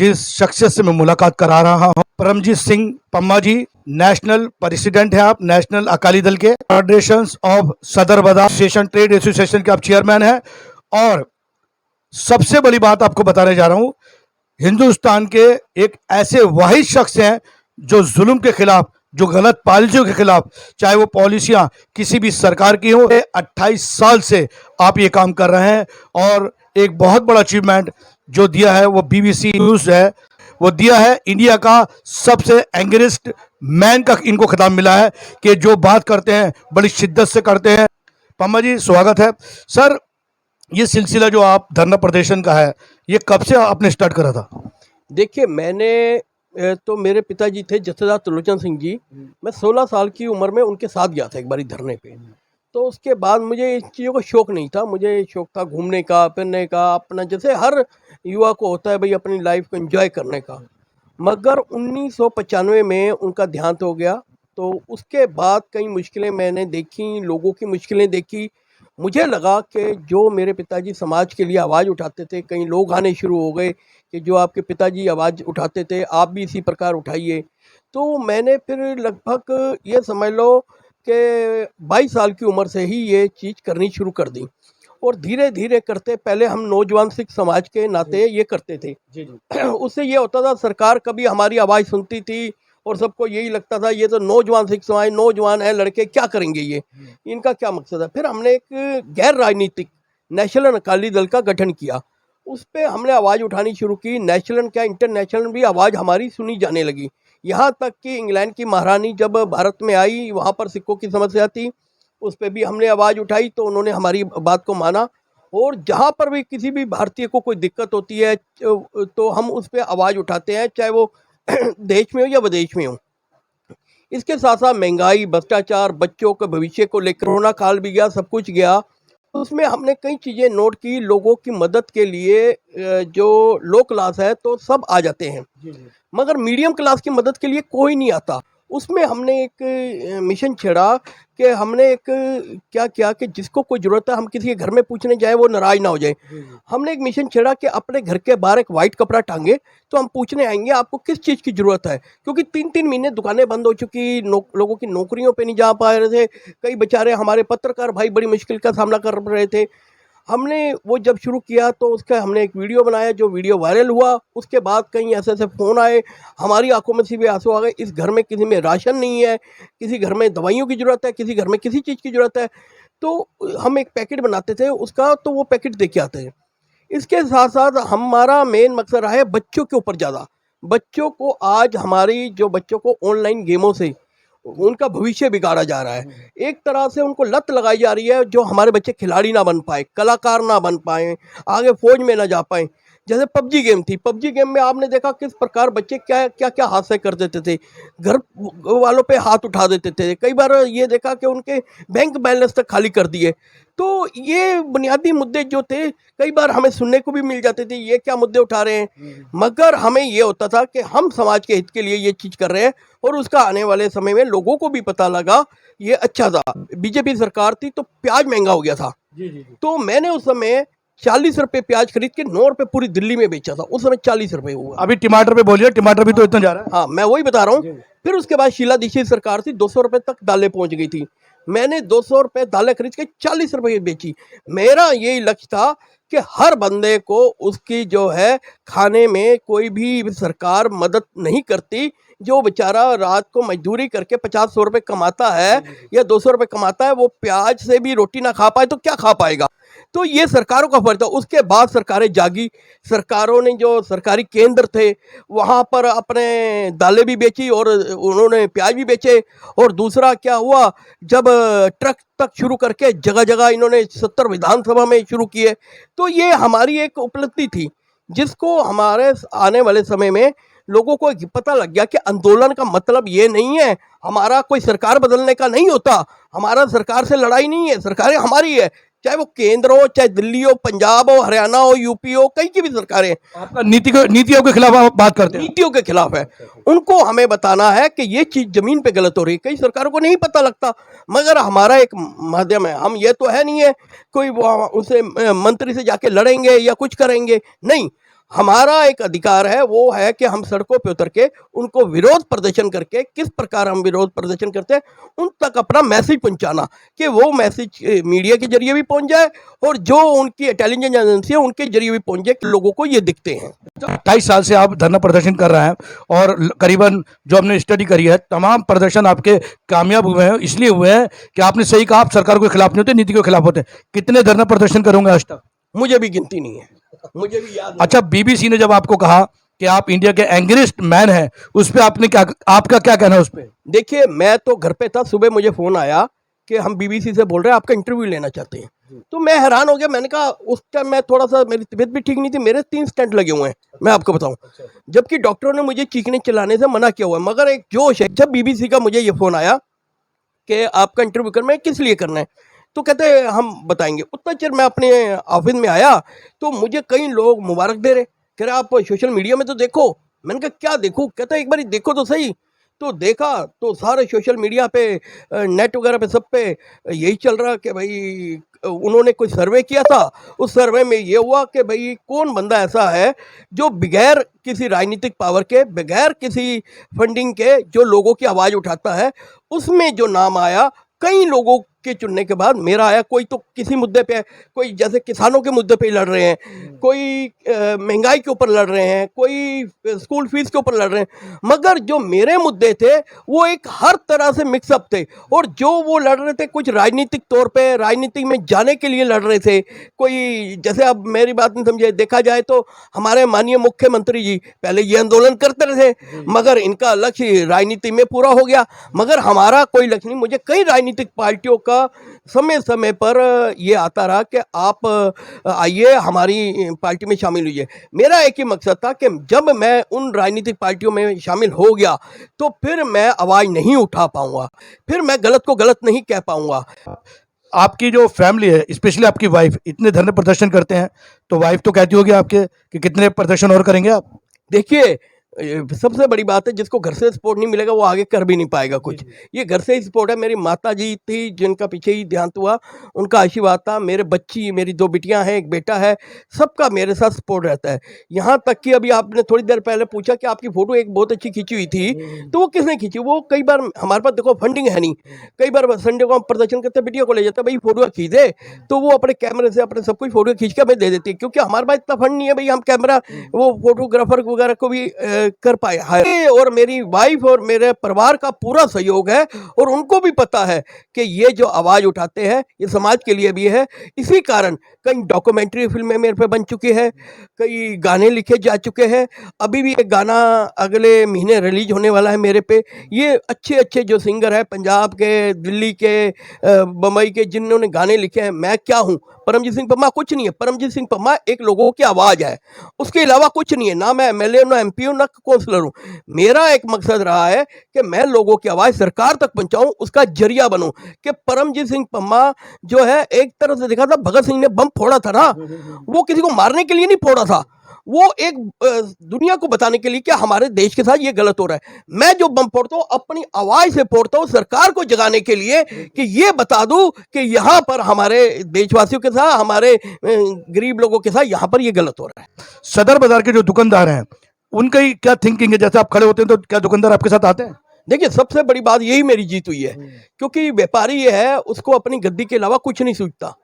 जिस शख्सियत से मैं मुलाकात करा रहा हूँ, परमजीत सिंह पम्मा जी, नेशनल प्रेसिडेंट हैं आप नेशनल अकाली दल के, फेडरेशन ऑफ सदर बाजार एसोसिएशन, ट्रेड एसोसिएशन के आप चेयरमैन हैं। और सबसे बड़ी बात आपको बताने जा रहा हूँ, हिंदुस्तान के एक ऐसे वाहिद शख्स हैं जो जुल्म के खिलाफ, जो गलत पॉलिसियों के खिलाफ, चाहे वो पॉलिसियां किसी भी सरकार की हो, 28 साल से आप ये काम कर रहे हैं। और एक बहुत बड़ा अचीवमेंट जो दिया है वो बीबीसी न्यूज है, वो दिया है इंडिया का सबसे एंगेजेस्ट मैन का इनको खिताब मिला है कि जो बात करते हैं बड़ी शिद्दत से करते हैं। पम्मा जी स्वागत है सर। ये सिलसिला जो आप धरना प्रदर्शन का है, ये कब से आपने स्टार्ट करा था? देखिए, मैंने तो मेरे पिताजी थे जत्थेदार त्रिलोचन सिंह जी। मैं 16 साल की उम्र में उनके साथ गया था एक बारी धरने पे। तो उसके बाद मुझे इन चीज़ों का शौक़ नहीं था। मुझे शौक़ था घूमने का, फिरने का, अपना जैसे हर युवा को होता है भाई अपनी लाइफ को एंजॉय करने का। मगर 1995 में उनका देहांत हो गया। तो उसके बाद कई मुश्किलें मैंने देखी, लोगों की मुश्किलें देखी। मुझे लगा कि जो मेरे पिताजी समाज के लिए आवाज़ उठाते थे, कई लोग आने शुरू हो गए कि जो आपके पिताजी आवाज़ उठाते थे आप भी इसी प्रकार उठाइए। तो मैंने फिर लगभग ये समझ लो कि 22 साल की उम्र से ही ये चीज़ करनी शुरू कर दी। और धीरे धीरे करते, पहले हम नौजवान सिख समाज के नाते ये करते थे। उससे ये होता था, सरकार कभी हमारी आवाज़ सुनती थी और सबको यही लगता था ये तो नौजवान सिख समाज, नौजवान है, लड़के क्या करेंगे ये, इनका क्या मकसद है। फिर हमने एक गैर राजनीतिक नेशनल अकाली दल का गठन किया। उस पे हमने आवाज़ उठानी शुरू की। नेशनल क्या, इंटरनेशनल भी आवाज़ हमारी सुनी जाने लगी। यहाँ तक कि इंग्लैंड की महारानी जब भारत में आई, वहाँ पर सिखों की समस्या थी, उस पे भी हमने आवाज़ उठाई तो उन्होंने हमारी बात को माना। और जहाँ पर भी किसी भी भारतीय को कोई दिक्कत होती है तो हम उस पे आवाज़ उठाते हैं, चाहे वो देश में हो या विदेश में हो। इसके साथ साथ महंगाई, भ्रष्टाचार, बच्चों के भविष्य को लेकर कोरोना काल भी गया, सब कुछ गया। तो उसमें हमने कई चीज़ें नोट की। लोगों की मदद के लिए जो लो क्लास है तो सब आ जाते हैं, मगर मीडियम क्लास की मदद के लिए कोई नहीं आता। उसमें हमने एक मिशन छेड़ा कि हमने एक क्या किया कि जिसको कोई ज़रूरत है, हम किसी के घर में पूछने जाए वो नाराज़ ना हो जाए। हमने एक मिशन छेड़ा कि अपने घर के बाहर एक वाइट कपड़ा टांगे, तो हम पूछने आएंगे आपको किस चीज़ की ज़रूरत है। क्योंकि 3-3 महीने दुकानें बंद हो चुकी, लोगों की नौकरियों पे नहीं जा पा रहे थे। कई बेचारे हमारे पत्रकार भाई बड़ी मुश्किल का सामना कर रहे थे। हमने वो जब शुरू किया तो उसका हमने एक वीडियो बनाया, जो वीडियो वायरल हुआ। उसके बाद कई ऐसे फ़ोन आए, हमारी आंखों में सीधे आंसू आ गए। इस घर में किसी में राशन नहीं है, किसी घर में दवाइयों की ज़रूरत है, किसी घर में किसी चीज़ की ज़रूरत है। तो हम एक पैकेट बनाते थे उसका, तो वो पैकेट दे के आते हैं। इसके साथ साथ हमारा मेन मकसद रहा है बच्चों के ऊपर ज़्यादा। बच्चों को आज हमारी जो बच्चों को ऑनलाइन गेमों से उनका भविष्य बिगाड़ा जा रहा है। एक तरह से उनको लत लगाई जा रही है, जो हमारे बच्चे खिलाड़ी ना बन पाए, कलाकार ना बन पाए, आगे फौज में ना जा पाए। जैसे पबजी गेम थी, पबजी गेम में आपने देखा किस प्रकार बच्चे क्या क्या क्या हादसे कर देते थे, घर वालों पे हाथ उठा देते थे। कई बार ये देखा कि उनके बैंक बैलेंस तक खाली कर दिए। तो ये बुनियादी मुद्दे जो थे कई बार हमें सुनने को भी मिल जाते थे, ये क्या मुद्दे उठा रहे हैं। मगर हमें ये होता था कि हम समाज के हित के लिए ये चीज़ कर रहे हैं। और उसका आने वाले समय में लोगों को भी पता लगा, ये अच्छा था। बीजेपी सरकार थी तो प्याज महंगा हो गया था। तो मैंने उस समय 40 रुपए प्याज खरीद के 9 रुपए पूरी दिल्ली में बेचा था। उस समय 40 रुपए हुआ। अभी टमाटर पे बोलिए, टमाटर भी तो इतना जा रहा है। हाँ, मैं वही बता रहा हूँ। फिर उसके बाद शीला दीक्षित सरकार थी, 200 रुपए तक दालें पहुंच गई थी। मैंने 200 रुपए दालें खरीद के 40 रुपए बेची। मेरा यही लक्ष्य था कि हर बंदे को उसकी जो है खाने में कोई भी सरकार मदद नहीं करती। जो बेचारा रात को मजदूरी करके 50-100 रुपए कमाता है या 200 रुपए कमाता है, वो प्याज से भी रोटी ना खा पाए तो क्या खा पाएगा। तो ये सरकारों का फर्ज था। उसके बाद सरकारें जागी। सरकारों ने जो सरकारी केंद्र थे वहाँ पर अपने दालें भी बेची और उन्होंने प्याज भी बेचे। और दूसरा क्या हुआ, जब ट्रक तक शुरू करके जगह जगह इन्होंने 70 विधानसभा में शुरू किए। तो ये हमारी एक उपलब्धि थी, जिसको हमारे आने वाले समय में लोगों को पता लग गया कि आंदोलन का मतलब ये नहीं है, हमारा कोई सरकार बदलने का नहीं होता। हमारा सरकार से लड़ाई नहीं है, सरकारें हमारी है, चाहे वो केंद्र हो, चाहे दिल्ली हो, पंजाब हो, हरियाणा हो, यूपी हो, कहीं की भी सरकारें। आपका नीतियों के खिलाफ आप बात करते हैं? नीतियों के खिलाफ है। उनको हमें बताना है कि ये चीज़ जमीन पे गलत हो रही है। कई सरकारों को नहीं पता लगता, मगर हमारा एक माध्यम है। हम ये तो है नहीं है कोई उनसे मंत्री से जाके लड़ेंगे या कुछ करेंगे, नहीं। हमारा एक अधिकार है, वो है कि हम सड़कों पे उतर के उनको विरोध प्रदर्शन करके, किस प्रकार हम विरोध प्रदर्शन करते हैं उन तक अपना मैसेज पहुंचाना, कि वो मैसेज मीडिया के जरिए भी पहुंच जाए और जो उनकी इंटेलिजेंस एजेंसी है उनके जरिए भी पहुंच जाए कि लोगों को ये दिखते हैं। 28 साल से आप धरना प्रदर्शन कर रहे हैं और करीबन जो हमने स्टडी करी है तमाम प्रदर्शन आपके कामयाब हुए हैं, इसलिए हुए हैं कि आपने सही कहा, आप सरकार के खिलाफ नहीं होते, नीति के खिलाफ होते। कितने धरना प्रदर्शन करोगे आज तक? मुझे भी गिनती नहीं है, मुझे भी याद नहीं। अच्छा, बीबीसी ने जब आपको कहा कि आप इंडिया के एंग्रीस्ट मैन हैं, उस पर आपने क्या, आपका क्या कहना है उस पर? देखिए, मैं तो घर पे था, सुबह मुझे फ़ोन आया कि हम बीबीसी से बोल रहे हैं, आपका इंटरव्यू लेना चाहते हैं। तो मैं हैरान हो गया, मैंने कहा उस टाइम मैं थोड़ा सा, मेरी तबीयत भी ठीक नहीं थी, मेरे 3 स्टेंट लगे हुए हैं, मैं आपको बताऊं, जबकि डॉक्टरों ने मुझे चीखने चिल्लाने से मना किया हुआ है। मगर एक जोश है, जब बीबीसी का मुझे ये फ़ोन आया कि आपका इंटरव्यू करना है, किस लिए करना है, तो कहते हैं हम बताएंगे। उतना चेर मैं अपने ऑफिस में आया तो मुझे कई लोग मुबारक दे रहे, कह रहे आप सोशल मीडिया में तो देखो। मैंने कहा क्या देखूं, कहता है एक बार देखो तो सही। तो देखा तो सारे सोशल मीडिया पे, नेट वगैरह पे, सब पे यही चल रहा कि भाई उन्होंने कोई सर्वे किया था, उस सर्वे में ये हुआ कि भाई कौन बंदा ऐसा है जो बगैर किसी राजनीतिक पावर के, बगैर किसी फंडिंग के जो लोगों की आवाज़ उठाता है। उसमें जो नाम आया, कई लोगों के चुनने के बाद मेरा आया। कोई तो किसी मुद्दे पे, कोई जैसे किसानों के मुद्दे पे लड़ रहे हैं, कोई महंगाई के ऊपर लड़ रहे हैं, कोई स्कूल फीस के ऊपर लड़ रहे हैं। मगर जो मेरे मुद्दे थे वो एक हर तरह से मिक्सअप थे, और जो वो लड़ रहे थे कुछ राजनीतिक तौर पे, राजनीति में जाने के लिए लड़ रहे थे। कोई जैसे, अब मेरी बात नहीं समझे, देखा जाए तो हमारे माननीय मुख्यमंत्री जी पहले ये आंदोलन करते रहे, मगर इनका लक्ष्य राजनीति में पूरा हो गया, मगर हमारा कोई लक्ष्य नहीं। मुझे कई राजनीतिक पार्टियों का समय समय पर ये आता रहा कि आप आइए हमारी पार्टी में शामिल होइए। मेरा एक ही मकसद था कि जब मैं उन राजनीतिक पार्टियों में शामिल हो गया तो फिर मैं आवाज़ नहीं उठा पाऊंगा, फिर मैं गलत को गलत नहीं कह पाऊंगा। आपकी जो फैमिली है, स्पेशली आपकी वाइफ, इतने धरने प्रदर्शन करते हैं तो वाइफ तो कहती होगी आपके कि कितने प्रदर्शन और करेंगे आप? देखिए, सबसे बड़ी बात है, जिसको घर से सपोर्ट नहीं मिलेगा वो आगे कर भी नहीं पाएगा कुछ। ये घर से ही सपोर्ट है। मेरी माता जी थी जिनका पीछे ही देहांत हुआ, उनका आशीर्वाद था। मेरे बच्ची, मेरी 2 बिटियां हैं, 1 बेटा है, सबका मेरे साथ सपोर्ट रहता है। यहाँ तक कि अभी आपने थोड़ी देर पहले पूछा कि आपकी फ़ोटो एक बहुत अच्छी खींची हुई थी, तो वो किसने खींची? वो कई बार हमारे पास देखो फंडिंग है नहीं, कई बार संडे को हम प्रदर्शन करते बिटिया को ले जाते, भाई फ़ोटो खींच दे, तो वो अपने कैमरे से अपने सब कुछ फ़ोटो खींच के हमें दे देती है, क्योंकि हमारे पास इतना फंड नहीं है भाई हम कैमरा वो फोटोग्राफर वगैरह को भी कर पाए। और मेरी वाइफ और मेरे परिवार का पूरा सहयोग है, और उनको भी पता है कि ये जो आवाज़ उठाते हैं ये समाज के लिए भी है। इसी कारण कई डॉक्यूमेंट्री फिल्में मेरे पे बन चुकी है, कई गाने लिखे जा चुके हैं। अभी भी एक गाना अगले महीने रिलीज होने वाला है मेरे पे। ये अच्छे अच्छे जो सिंगर हैं पंजाब के, दिल्ली के, बम्बई के, जिन्होंने गाने लिखे हैं। मैं क्या हूँ? परमजीत सिंह पम्मा कुछ नहीं है। परमजीत सिंह पम्मा एक लोगों की आवाज़ है, उसके अलावा कुछ नहीं है। ना मैं एमएलए, ना एमपी हूँ, ना काउंसलर हूँ। मेरा एक मकसद रहा है कि मैं लोगों की आवाज़ सरकार तक पहुँचाऊँ, उसका जरिया बनूँ। कि परमजीत सिंह पम्मा जो है, एक तरह से देखा था भगत सिंह ने बम फोड़ा था ना, वो किसी को मारने के लिए नहीं फोड़ा था, वो एक दुनिया को बताने के लिए कि हमारे देश के साथ ये गलत हो रहा है। मैं जो बम फोड़ता हूँ अपनी आवाज़ से फोड़ता हूँ, सरकार को जगाने के लिए कि ये बता दूं कि यहाँ पर हमारे देशवासियों के साथ, हमारे गरीब लोगों के साथ यहाँ पर ये गलत हो रहा है। सदर बाजार के जो दुकानदार हैं उनकी क्या थिंकिंग है? जैसे आप खड़े होते हैं तो क्या दुकानदार आपके साथ आते हैं? देखिए, सबसे बड़ी बात यही मेरी जीत हुई है, क्योंकि व्यापारी ये है, उसको अपनी गद्दी के अलावा कुछ नहीं सूझता,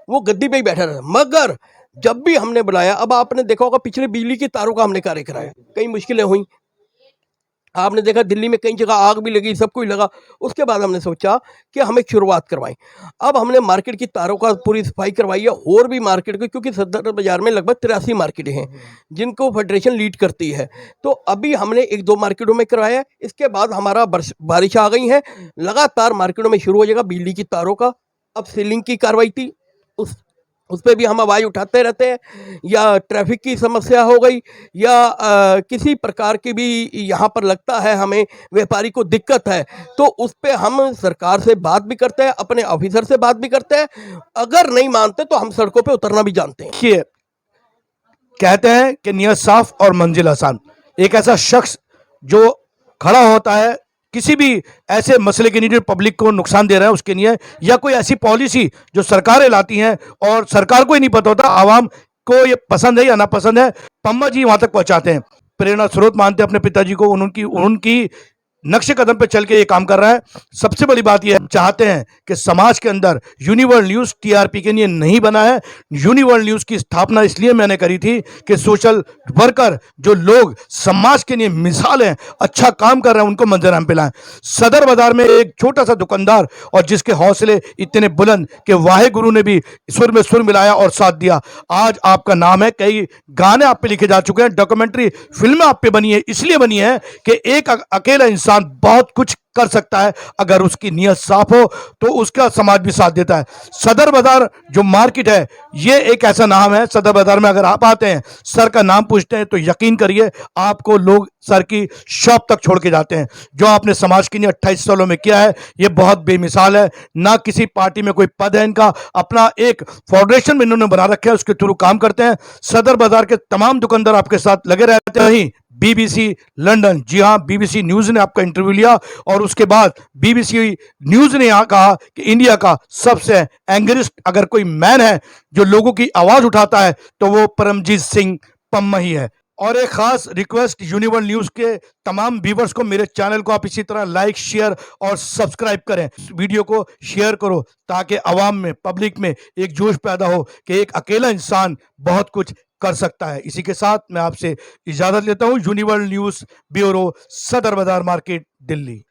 वो गद्दी पे ही बैठा रहा। मगर जब भी हमने बुलाया, अब आपने देखा होगा पिछले बिजली की तारों का हमने कार्य कराया, कई मुश्किलें हुई, आपने देखा दिल्ली में कई जगह आग भी लगी, सब कुछ लगा। उसके बाद हमने सोचा कि हम एक शुरुआत करवाएं। अब हमने मार्केट की तारों का पूरी सफाई करवाई है, और भी मार्केट की, क्योंकि सदर बाजार में लगभग 83 मार्केटें हैं जिनको फेडरेशन लीड करती है। तो अभी हमने 1-2 मार्केटों में करवाया। इसके बाद हमारा बारिश आ गई है, लगातार मार्केटों में शुरू हो जाएगा बिजली की तारों का। अब सीलिंग की कार्रवाई थी, उस पर भी हम आवाज़ उठाते रहते हैं, या ट्रैफिक की समस्या हो गई, या किसी प्रकार की भी यहाँ पर लगता है हमें व्यापारी को दिक्कत है, तो उस पर हम सरकार से बात भी करते हैं, अपने ऑफिसर से बात भी करते हैं। अगर नहीं मानते तो हम सड़कों पे उतरना भी जानते हैं। देखिए, कहते हैं कि नियत साफ और मंजिल आसान। एक ऐसा शख्स जो खड़ा होता है किसी भी ऐसे मसले के लिए पब्लिक को नुकसान दे रहा है उसके लिए, या कोई ऐसी पॉलिसी जो सरकारें लाती हैं और सरकार को ही नहीं पता होता आवाम को ये पसंद है या नापसंद है, पम्मा जी वहां तक पहुंचाते हैं। प्रेरणा स्रोत मानते हैं अपने पिताजी को, उनकी उनकी नक्शे कदम पे चल के ये काम कर रहा है। सबसे बड़ी बात ये चाहते हैं कि समाज के अंदर यूनिवर्ल न्यूज टीआरपी के लिए नहीं बना है। यूनिवर्ल न्यूज की स्थापना इसलिए मैंने करी थी कि सोशल वर्कर जो लोग समाज के लिए मिसाल हैं, अच्छा काम कर रहे हैं, उनको मंजर पे लाएं। सदर बाजार में एक छोटा सा दुकानदार और जिसके हौसले इतने बुलंद कि वाहे गुरु ने भी सुर में सुर मिलाया और साथ दिया। आज आपका नाम है, कई गाने आप पे लिखे जा चुके हैं, डॉक्यूमेंट्री फिल्में आप पे बनी है, इसलिए बनी है कि एक अकेला इंसान बहुत कुछ कर सकता है अगर उसकी नीयत साफ हो, तो उसका समाज भी साथ देता है। सदर बाजार जो मार्केट है, ये एक ऐसा नाम है, सदर बाजार में अगर आप आते हैं, सर का नाम पूछते हैं, तो यकीन करिए आपको लोग सर की शॉप तक छोड़ के जाते हैं। जो आपने समाज के लिए 28 सालों में किया है, ये बहुत बेमिसाल है। ना किसी पार्टी में कोई पद है इनका, अपना एक फाउंडेशन में इन्होंने बना रखा है, उसके थ्रू काम करते हैं। सदर बाजार के तमाम दुकानदार आपके साथ लगे रहते हैं। बीबीसी लंदन, जी हां, बीबीसी न्यूज ने आपका इंटरव्यू लिया और उसके बाद बीबीसी न्यूज ने यहां कहा कि इंडिया का सबसे एंगरिस्ट अगर कोई मैन है जो लोगों की आवाज उठाता है, तो वो परमजीत सिंह पम्मा ही है। और एक खास रिक्वेस्ट यूनिवर्ल न्यूज के तमाम व्यूवर्स को, मेरे चैनल को आप इसी तरह लाइक, शेयर और सब्सक्राइब करें, वीडियो को शेयर करो, ताकि आवाम में, पब्लिक में एक जोश पैदा हो कि एक अकेला इंसान बहुत कुछ कर सकता है। इसी के साथ मैं आपसे इजाजत लेता हूं। यूनिवर्ल न्यूज ब्यूरो, सदर बाजार मार्केट, दिल्ली।